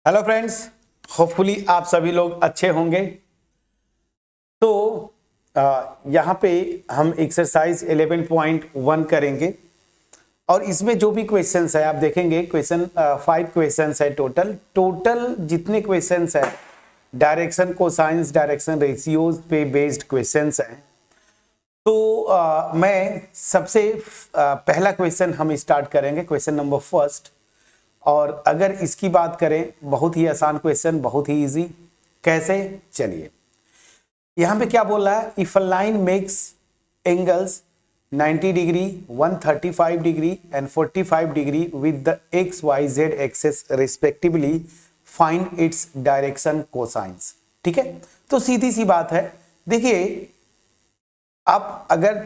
Hello friends, hopefully आप सभी लोग अच्छे होंगे। तो यहाँ पे हम एक्सरसाइज 11.1 करेंगे और इसमें जो भी क्वेश्चंस है आप देखेंगे। क्वेश्चन 5 क्वेश्चंस है टोटल जितने क्वेश्चंस है डायरेक्शन कोसाइंस डायरेक्शन रेशियोज पे बेस्ड क्वेश्चंस हैं। तो मैं सबसे पहला क्वेश्चन हम स्टार्ट करेंगे, क्वेश्चन नंबर फर्स्ट। और अगर इसकी बात करें, बहुत ही आसान क्वेश्चन, बहुत ही इजी। कैसे, चलिए यहां पे क्या बोल रहा है। If a line makes angles 90 degree 135 degree and 45 degree with the x Y z axes respectively, find its direction cosines. ठीक है, तो सीधी सी बात है। देखिए, आप अगर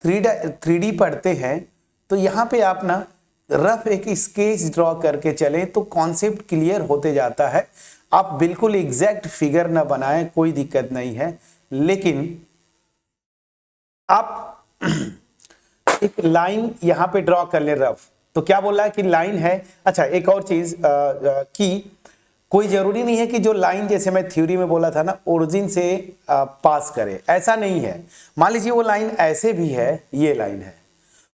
3D पढ़ते हैं तो यहां पे आप ना रफ एक स्केच ड्रॉ करके चले तो कॉन्सेप्ट क्लियर होते जाता है। आप बिल्कुल एग्जैक्ट फिगर ना बनाएं, कोई दिक्कत नहीं है, लेकिन आप एक लाइन यहां पे ड्रॉ कर ले रफ। तो क्या बोल रहा है कि लाइन है। अच्छा, एक और चीज कि कोई जरूरी नहीं है कि जो लाइन, जैसे मैं थ्योरी में बोला था ना, ओरिजिन से पास करे, ऐसा नहीं है। मान लीजिए वो लाइन ऐसे भी है, ये लाइन है,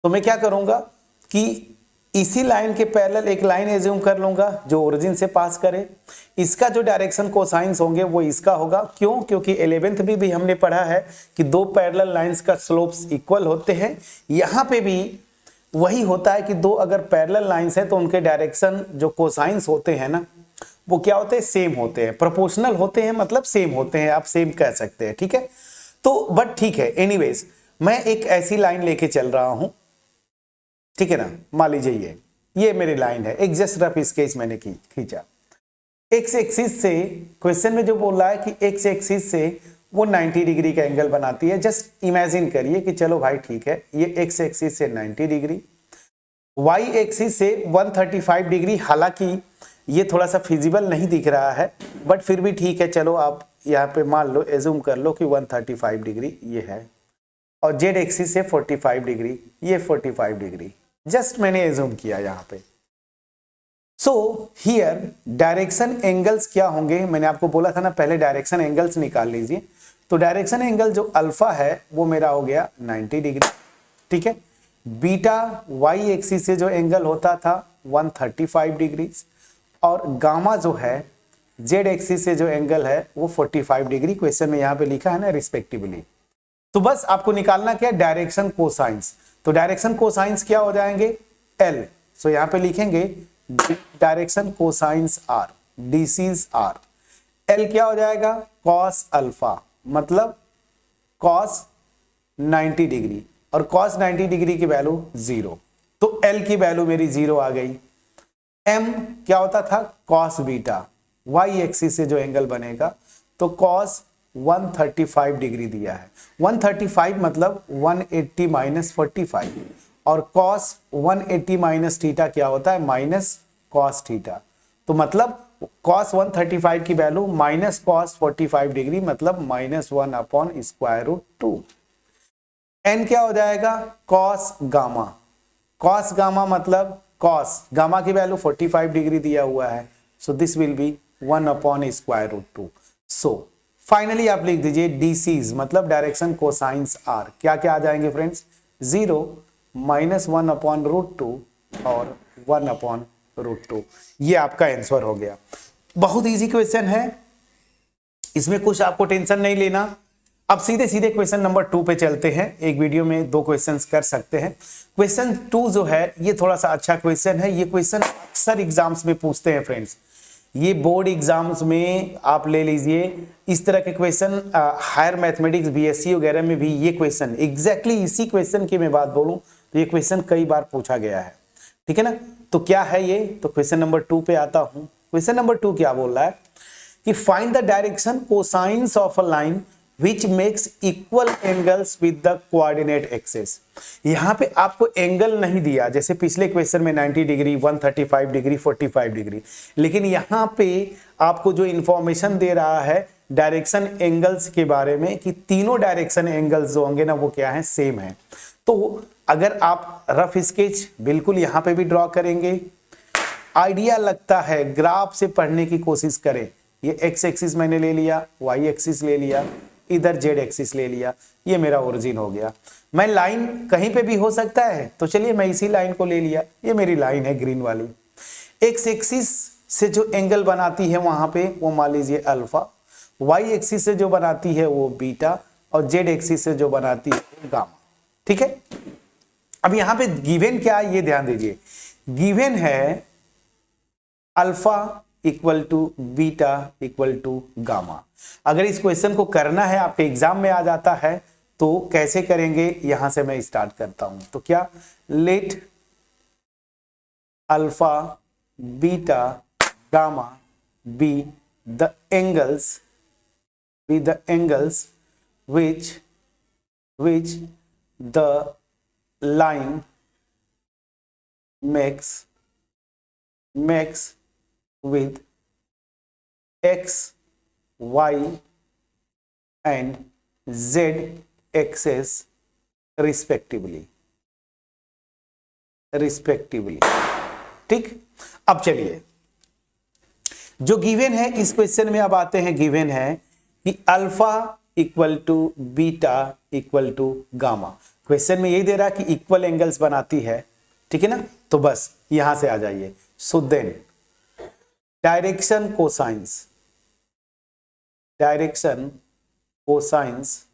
तो मैं क्या करूंगा कि इसी लाइन के पैरेलल एक लाइन एज्यूम कर लूंगा जो ओरिजिन से पास करे। इसका जो डायरेक्शन कोसाइंस होंगे वो इसका होगा। क्यों? क्योंकि 11th में भी हमने पढ़ा है कि दो पैरेलल लाइंस का स्लोप्स इक्वल होते हैं। यहां पे भी वही होता है कि दो अगर पैरेलल लाइंस है तो उनके डायरेक्शन जो कोसाइंस होते हैं ना, वो क्या होते हैं, सेम होते हैं, प्रोपोर्शनल होते हैं, मतलब सेम होते हैं, आप सेम कह सकते हैं। ठीक है, तो बट ठीक है, एनीवेज मैं एक ऐसी लाइन लेके चल रहा हूं, ठीक है ना। मान लीजिए ये मेरी लाइन है, एक जस्ट रफ स्केच मैंने खींचा। एक्स एक्सिस से, क्वेश्चन में जो बोल रहा है कि एक्स एक्सिस से वो 90 डिग्री का एंगल बनाती है। जस्ट इमेजिन करिए कि चलो भाई ठीक है, ये एक्स एक्सिस से 90 डिग्री, वाई एक्सिस से 135 डिग्री। हालांकि ये थोड़ा सा फिजिबल नहीं दिख रहा है, बट फिर भी ठीक है, चलो आप यहाँ पे मान लो, एज्यूम कर लो कि 135 डिग्री ये है, और जेड एक्सिस से 45 डिग्री, ये 45 डिग्री। जस्ट मैंने एज्यूम किया यहाँ पे। सो हियर डायरेक्शन एंगल्स क्या होंगे, मैंने आपको बोला था ना पहले, डायरेक्शन एंगल्स निकाल लीजिए। तो डायरेक्शन एंगल जो अल्फा है वो मेरा हो गया 90 डिग्री। ठीक है, बीटा वाई एक्सिस से जो एंगल होता था 135 डिग्री, और गामा जो है जेड एक्सिस से जो एंगल है वो 45 डिग्री। क्वेश्चन में यहाँ पे लिखा है ना रिस्पेक्टिवली। तो बस आपको निकालना क्या, डायरेक्शन कोसाइंस। तो डायरेक्शन कोसाइंस क्या हो जाएंगे, एल। सो यहां पे लिखेंगे direction cosines are, DCs are. L क्या हो जाएगा, कॉस अल्फा, मतलब कॉस 90 डिग्री, और कॉस 90 डिग्री की वैल्यू 0, तो एल की वैल्यू मेरी 0 आ गई। एम क्या होता था, कॉस बीटा, वाई एक्सिस से जो एंगल बनेगा, तो कॉस 135 डिग्री दिया है। 135 मतलब 180 माइनस 45, और कॉस 180 माइनस थीटा क्या होता है, माइनस कॉस थीटा। तो मतलब कॉस 135 की वैल्यू माइनस कॉस 45 डिग्री, मतलब -1 अपॉन स्क्वायर रूट 2। एन क्या हो जाएगा, कॉस गामा। कॉस गामा मतलब कॉस गामा की वैल्यू 45 डिग्री दिया हुआ है, so this will be 1 upon square root 2। So finally आप लिख दीजिए डीसीज, मतलब डायरेक्शन कोसाइंस आर क्या क्या आ जाएंगे फ्रेंड्स, 0, -1 अपॉन रूट 2 और 1 अपॉन रूट 2। ये आपका आंसर हो गया। बहुत इजी क्वेश्चन है, इसमें कुछ आपको टेंशन नहीं लेना। अब सीधे सीधे क्वेश्चन नंबर 2 पे चलते हैं। एक वीडियो में 2 क्वेश्चंस कर सकते हैं। क्वेश्चन 2 जो है ये थोड़ा सा अच्छा क्वेश्चन है। ये क्वेश्चन अक्सर एग्जाम्स में पूछते हैं फ्रेंड्स, ये बोर्ड एग्जाम्स में आप ले लीजिए इस तरह के क्वेश्चन। हायर मैथमेटिक्स बीएससी वगैरह में भी ये क्वेश्चन, एग्जैक्टली इसी क्वेश्चन की मैं बात बोलूं तो ये क्वेश्चन कई बार पूछा गया है। ठीक है ना, तो क्या है ये, तो क्वेश्चन नंबर 2 पे आता हूं। क्वेश्चन नंबर 2 क्या बोल रहा है कि find the direction cosines of a line which makes equal angles with the coordinate axis। यहां पे आपको एंगल नहीं दिया, जैसे पिछले क्वेश्चन में 90 डिग्री 135 डिग्री 45 डिग्री, लेकिन यहां पे आपको जो इंफॉर्मेशन दे रहा है डायरेक्शन एंगल्स के बारे में कि तीनों डायरेक्शन एंगल्स जो होंगे ना वो क्या है, सेम है। तो अगर आप रफ स्केच बिल्कुल यहां पे भी ड्रॉ करेंगे, आइडिया लगता है ग्राफ से पढ़ने की कोशिश करें। ये एक्स एक्सिस मैंने ले लिया, वाई एक्सिस ले लिया, इधर जेड एक्सिस ले लिया, ये मेरा ओरिजिन हो गया। मैं लाइन कहीं पे भी हो सकता है, तो चलिए मैं इसी लाइन को ले लिया, ये मेरी लाइन है ग्रीन वाली। एक्स एक्सिस से जो एंगल बनाती है वहां पे वो मान लीजिए अल्फा, वाई एक्सिस से जो बनाती है वो बीटा, और जेड एक्सिस से जो बनाती है वो गामा। ठीक है, अब यहां पे गिवन क्या है ये ध्यान दीजिए। गिवन है alpha equal to beta equal to gamma. अगर इस क्वेश्चन को करना है, आपके एग्जाम में आ जाता है, तो कैसे करेंगे, यहां से मैं स्टार्ट करता हूं। तो क्या, let alpha beta gamma be the angles which the line makes with x, y and z axis respectively। ठीक, अब चलिए जो गिवन है इस क्वेश्चन में, अब आते हैं। गिवन है कि alpha equal to beta equal to gamma. Question में यही दे रहा कि इक्वल एंगल्स बनाती है, ठीक है ना, तो बस यहां से आ जाइए। So then direction cosines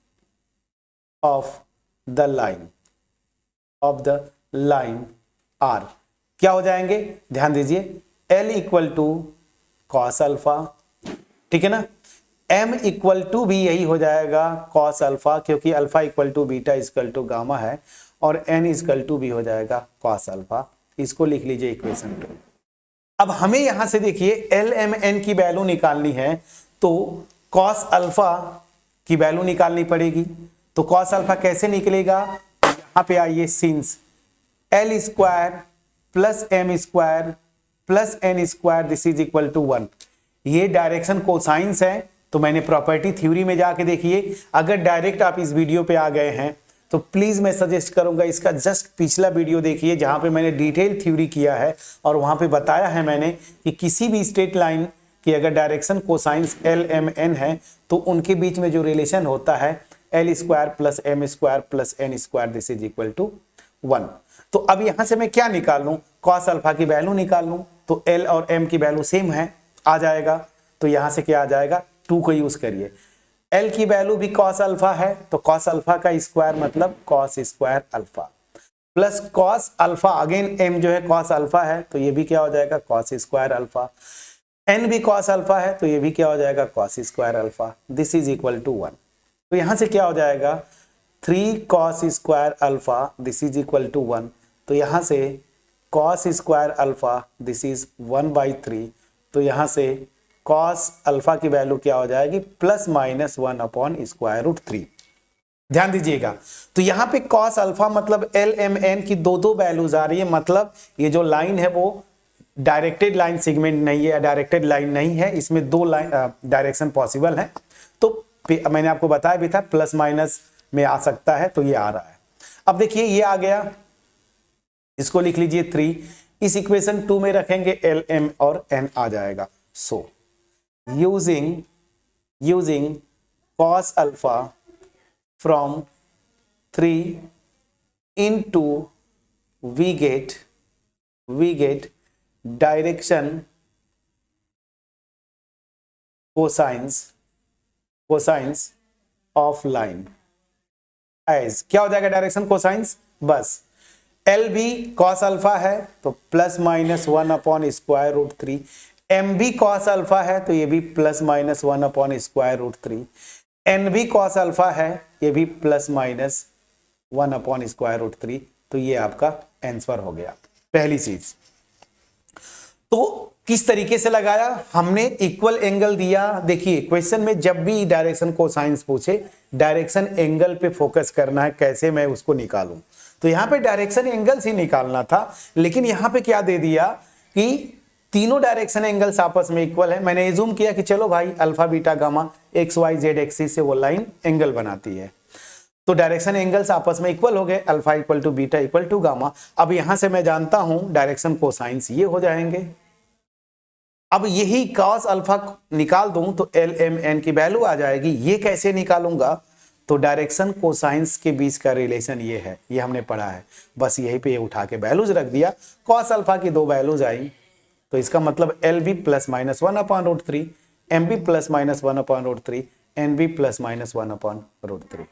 of the line are क्या हो जाएंगे, ध्यान दीजिए। L equal to cos alpha, ठीक है ना, m इक्वल टू भी यही हो जाएगा कॉस अल्फा, क्योंकि alpha equal to beta equal to gamma है, और n इक्वल टू भी हो जाएगा कॉस अल्फा। इसको लिख लीजिए इक्वेशन 2। अब हमें यहां से देखिए एल एम एन की वैल्यू निकालनी है, तो कॉस अल्फा की वैल्यू निकालनी पड़ेगी। तो कॉस अल्फा कैसे निकलेगा, यहां पे आइए, since L square plus M square plus N square this is equal to 1। ये डायरेक्शन कोसाइंस है, तो मैंने प्रॉपर्टी थ्योरी में जाके देखिए। अगर डायरेक्ट आप इस वीडियो पे आ गए हैं तो प्लीज मैं सजेस्ट करूंगा इसका जस्ट पिछला वीडियो देखिए, जहां पे मैंने डिटेल थ्योरी किया है, और वहां पे बताया है मैंने कि किसी भी स्ट्रेट लाइन की अगर direction cosines L M N है, तो उनके बीच में जो रिलेशन होता है L square plus M square plus N square this is equal to 1। तो अब यहां से मैं क्या निकाल लूं, कॉस अल्फा की वैल्यू निकाल लूं, तो एल और एम की वैल्यू सेम है, आ जाएगा। तो यहां से क्या आ जाएगा, 2 को यूज करिए। एल की वैल्यू भी कॉस अल्फा है, तो कॉस अल्फा का स्क्वायर मतलब cos square alpha, plus cos alpha, again M जो है कॉस अल्फा है, तो ये भी क्या हो जाएगा, कॉस स्क्वायर अल्फा। एन भी कॉस अल्फा है, तो ये भी क्या हो जाएगा, cos square alpha. This is equal to 1। तो यहां से क्या हो जाएगा, 3 cos square alpha this is equal to 1। तो यहां से cos square alpha this is 1/3। तो यहां से कॉस अल्फा की वैल्यू क्या हो जाएगी, plus minus 1 upon square root 3। ध्यान दीजिएगा, तो यहां पे कॉस अल्फा मतलब एल एम एन की दो वैल्यूज आ रही है, मतलब ये जो लाइन है वो डायरेक्टेड लाइन सेगमेंट नहीं है, डायरेक्टेड लाइन नहीं है, इसमें 2 लाइन डायरेक्शन पॉसिबल है। तो मैंने आपको बताया भी था प्लस माइनस में आ सकता है, तो ये आ रहा है। अब देखिए ये आ गया, इसको लिख लीजिए 3। इस इक्वेशन 2 में रखेंगे एल एम और एन आ जाएगा। सो using cos alpha from 3 into we get direction cosines of line as क्या हो जाएगा डायरेक्शन कोसाइंस, बस एल भी कॉस अल्फा है, तो plus minus 1 upon square root 3। M भी कॉस अल्फा है, तो ये भी plus minus 1 upon square root 3। N भी कॉस अल्फा है, ये भी plus minus 1 upon square root 3। तो ये आपका आंसर हो गया पहली चीज। तो किस तरीके से लगाया हमने, इक्वल एंगल दिया। देखिए क्वेश्चन में जब भी डायरेक्शन कोसाइंस पूछे, डायरेक्शन एंगल पे फोकस करना है, कैसे मैं उसको निकालूं। तो यहां पे डायरेक्शन एंगल्स ही निकालना था, लेकिन यहां पे क्या दे दिया कि तीनों डायरेक्शन एंगल्स आपस में इक्वल है। मैंने एज्यूम किया कि चलो भाई alpha beta gamma X Y Z axis से वो लाइन एंगल बनाती है, तो डायरेक्शन एंगल्स आपस में इक्वल हो गए, alpha equal to beta equal to gamma. अब यहां से मैं जानता हूं डायरेक्शन कोसाइंस ये हो जाएंगे, अब यही cos अल्फा निकाल दूं तो एल एम एन की वैल्यू आ जाएगी। ये कैसे निकालूंगा, तो डायरेक्शन कोसाइंस के बीच का रिलेशन ये है, ये हमने पढ़ा है, बस यहीं पे ये उठा के वैल्यूज रख दिया। cos अल्फा की 2 वैल्यूज आई, तो इसका मतलब L be plus minus 1/√3, M be plus minus 1/√3, N be plus minus 1/√3।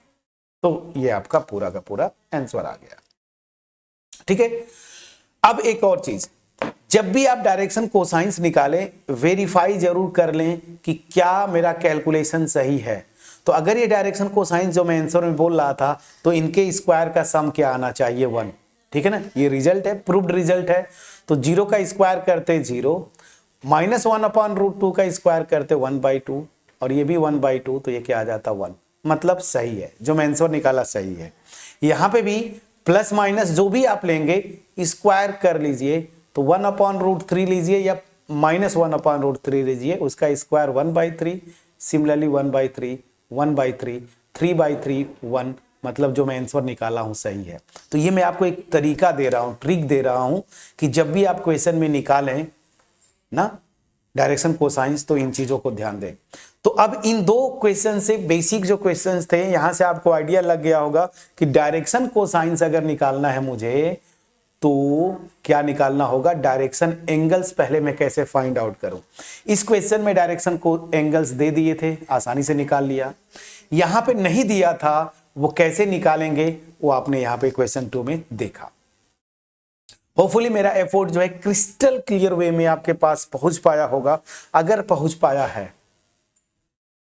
तो ये आपका पूरा का पूरा आंसर आ गया। ठीक है। अब एक और चीज, जब भी आप डायरेक्शन कोसाइंस निकालें वेरीफाई जरूर कर लें कि क्या मेरा कैलकुलेशन सही है। तो अगर ये डायरेक्शन कोसाइंस जो मैं आंसर में बोल रहा था, तो इनके स्क्वायर का सम क्या आना चाहिए, 1। ठीक है ना, ये रिजल्ट है, प्रूव्ड रिजल्ट है। तो 0 का स्क्वायर करते 0, माइनस 1/√2 का स्क्वायर करते 1/2, और ये भी 1/2, तो ये क्या आ जाता 1। मतलब सही है, जो मैं आंसर निकाला सही है। यहां पे भी प्लस माइनस जो भी आप लेंगे स्क्वायर कर लीजिए, तो 1/√3 लीजिए या माइनस 1/√3 लीजिए, उसका स्क्वायर 1/3, सिमिलरली 1/3, 1/3, 3/3, 1, मतलब जो मैं आंसर निकाला हूं सही है। तो ये मैं आपको एक तरीका दे रहा हूं, ट्रिक दे रहा हूं कि जब भी आप क्वेश्चन में निकालें ना डायरेक्शन कोसाइंस, तो इन चीजों को ध्यान दें। तो अब इन 2 क्वेश्चन से बेसिक जो क्वेश्चंस थे, यहां से आपको आइडिया लग गया होगा कि डायरेक्शन कोसाइंस अगर निकालना है मुझे, तो क्या निकालना होगा, डायरेक्शन एंगल्स पहले मैं कैसे फाइंड आउट करूं। इस क्वेश्चन में डायरेक्शन को एंगल्स दे दिए थे, आसानी से निकाल लिया। यहां पे नहीं दिया था, वो कैसे निकालेंगे वो आपने यहां पे क्वेश्चन 2 में देखा। होपफुली मेरा एफर्ट जो है क्रिस्टल क्लियर वे में आपके पास पहुंच पाया होगा। अगर पहुंच पाया है,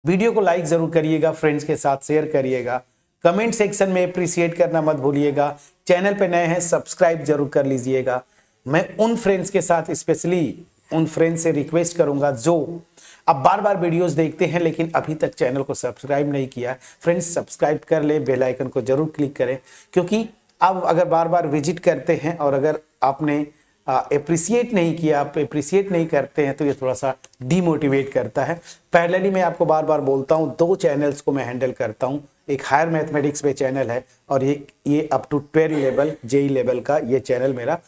वीडियो को लाइक जरूर करिएगा, फ्रेंड्स के साथ शेयर करिएगा, कमेंट सेक्शन में अप्रिशिएट करना मत भूलिएगा। चैनल पे नए हैं सब्सक्राइब जरूर कर लीजिएगा। मैं उन फ्रेंड्स के साथ, स्पेशली उन फ्रेंड्स से रिक्वेस्ट करूंगा जो अब बार बार वीडियोस देखते हैं लेकिन अभी तक चैनल को सब्सक्राइब नहीं किया, फ्रेंड्स सब्सक्राइब कर ले, बेल आइकन को जरूर क्लिक करें, क्योंकि आप अगर बार बार विजिट करते हैं और अगर आपने अप्रिसिएट नहीं किया, आप अप्रिसिएट नहीं करते हैं, तो ये थोड़ा सा डीमोटिवेट करता है। पैरेलली मैं आपको बार बार बोलता हूं, 2 चैनल्स को मैं हैंडल करता हूं। एक हायर मैथमेटिक्स पे चैनल है और ये up to 12 level JEE level का ये चैनल मेरा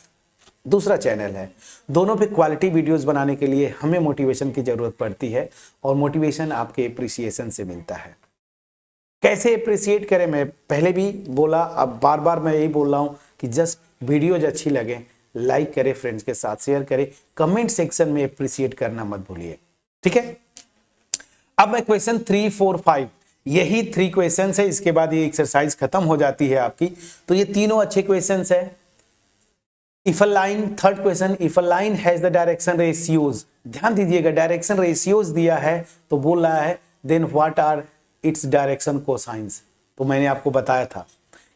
दूसरा चैनल है। दोनों पे क्वालिटी वीडियोस बनाने के लिए हमें मोटिवेशन की जरूरत पड़ती है, और मोटिवेशन आपके अप्रिसिएशन से मिलता है। कैसे अप्रिसिएट करें, मैं पहले भी बोला, अब बार बार मैं यही बोल रहा हूं कि जस्ट वीडियोज अच्छी लगे लाइक करें, फ्रेंड्स के साथ शेयर करें, कमेंट सेक्शन में अप्रिसिएट करना मत भूलिए। ठीक है। अब मैं क्वेश्चन 3, 4, 5, यही 3 क्वेश्चन है, इसके बाद ये एक्सरसाइज खत्म हो जाती है आपकी। तो ये तीनों अच्छे क्वेश्चन है। If a line, third question, if a line has the direction ratios, ध्यान दीजिएगा, डायरेक्शन रेशियोज दिया है तो बोल रहा है then what are its direction cosines. तो मैंने आपको बताया था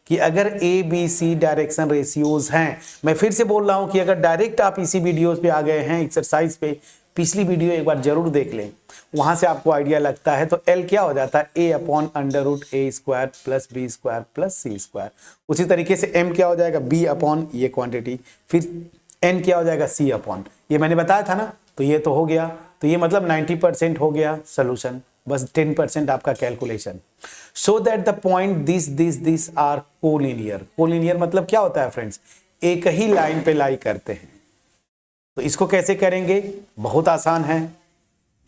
कि अगर A B C direction ratios हैं, मैं फिर से बोल रहा हूं कि अगर डायरेक्ट आप इसी वीडियोस पे आ गए हैं एक्सरसाइज पे, पिछली वीडियो एक बार जरूर देख लें, वहां से आपको आइडिया लगता है। तो एल क्या हो जाता है, a/√a² plus b² plus c²। उसी तरीके से m क्या हो जाएगा, b/ ये क्वांटिटी, फिर n क्या हो जाएगा, c/, ये मैंने बताया था ना। तो ये तो हो गया, तो ये मतलब 90% हो गया सोल्यूशन, बस 10% आपका calculation. So that the point this are collinear. Collinear मतलब क्या होता है फ्रेंड्स, एक ही लाइन पे लाई करते हैं। तो इसको कैसे करेंगे, बहुत आसान है।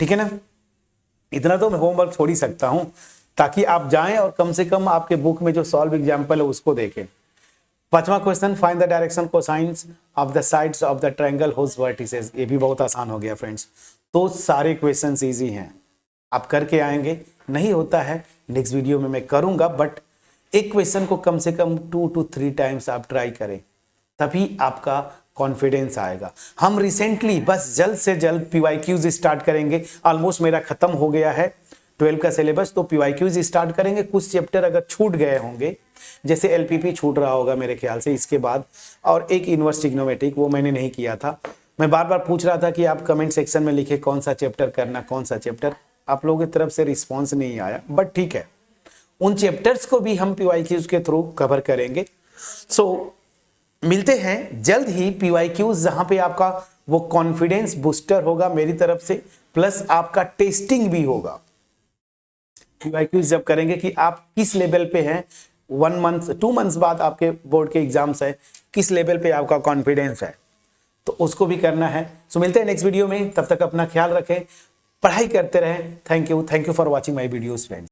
ठीक है ना, इतना तो मैं होमवर्क छोड़ ही सकता हूं ताकि आप जाएं और कम से कम आपके बुक में जो सॉल्व एग्जांपल है उसको देखें। 5वां question, find the direction cosines of the sides of the triangle whose vertices. ये भी बहुत आसान हो गया फ्रेंड्स। तो सारे क्वेश्चंस इजी हैं, आप करके आएंगे। नहीं होता है नेक्स्ट वीडियो में मैं करूंगा, बट एक क्वेश्चन को कम से कम 2 to 3 टाइम्स आप ट्राई करें, तभी आपका कॉन्फिडेंस आएगा। हम रिसेंटली बस जल्द से जल्द पीवाईक्यूज स्टार्ट करेंगे। ऑलमोस्ट मेरा खत्म हो गया है 12 का सिलेबस, तो पीवाईक्यूज स्टार्ट करेंगे। कुछ चैप्टर अगर छूट गए होंगे, जैसे एलपीपी छूट रहा होगा मेरे ख्याल से इसके बाद, और एक इनवर्स ट्रिग्नोमेट्रिक, वो मैंने नहीं किया था। मैं बार बार पूछ रहा था कि आप कमेंट सेक्शन में लिखे कौन सा चैप्टर करना, कौन सा चैप्टर। आप लोगों की तरफ से रिस्पॉन्स नहीं आया, बट ठीक है, उन चैप्टर्स को भी हम पीवाईक्यूज के थ्रू कवर करेंगे। सो मिलते हैं जल्द ही पीवाईक्यूज, जहां पे आपका वो कॉन्फिडेंस बूस्टर होगा मेरी तरफ से, प्लस आपका टेस्टिंग भी होगा। पीवाईक्यूज जब करेंगे कि आप किस लेवल पे हैं, 1 मंथ 2 मंथ्स बाद आपके बोर्ड के एग्जाम्स है, किस लेवल पे आपका कॉन्फिडेंस है। तो उसको भी करना है। सो मिलते हैं नेक्स्ट वीडियो में, तब तक अपना ख्याल रखें, पढ़ाई करते रहें। Thank you for watching my videos friends.